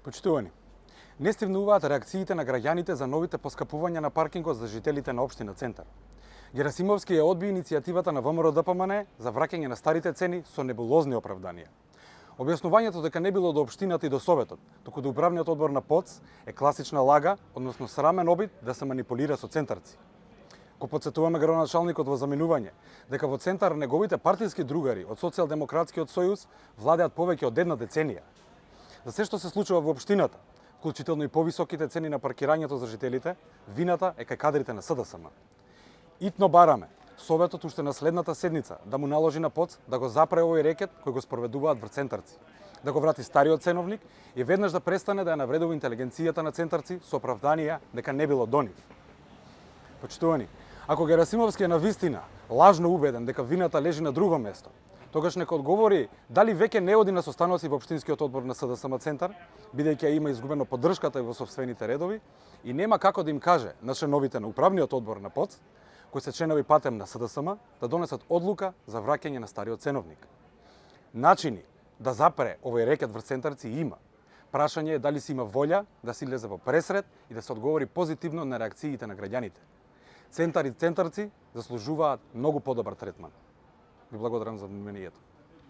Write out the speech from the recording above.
Почитувани, не стивнуваат реакциите на граѓаните за новите поскапувања на паркингот за жителите на општина Центар. Герасимовски ја одби иницијативата на ВМРО-ДПМН за враќање на старите цени со небулозни оправданија. Објаснувањето дека не било до општината и до Советот, туку до управниот одбор на ПОЦ е класична лага, односно срамен обид да се манипулира со центарци. Го потсетуваме градоначалникот во заменување дека во Центар неговите партиски другари од Социјалдемократскиот сојуз владеат повеќе од една деценија. За се што се случува во општината, вклучително и повисоките цени на паркирањето за жителите, вината е кај кадрите на СДСМ. Итно бараме Советот уште на следната седница да му наложи на ПОЦ да го запре овој рекет кој го спроведуваат врз центарци, да го врати стариот ценовник и веднаш да престане да ја навредува интелигенцијата на центарци со оправданија дека не било до нив. Почитувани, ако Герасимовски е навистина лажно убеден дека вината лежи на друго место, тогаш нека одговори дали веќе не оди на состаноци во општинскиот одбор на СДСМ Центар, бидејќи ја има изгубено поддршката и во сопствените редови и нема како да им каже на членовите на управниот одбор на ПОЦ, кои се членови патем на СДСМ, да донесат одлука за враќање на стариот ценовник. Начини да запре овој рекет врз центарци има. Прашање е дали се има волја да се излезе во пресред и да се одговори позитивно на реакциите на граѓаните. Центар и центарци заслужуваат многу подобар третман. Ви благодарам за вниманието.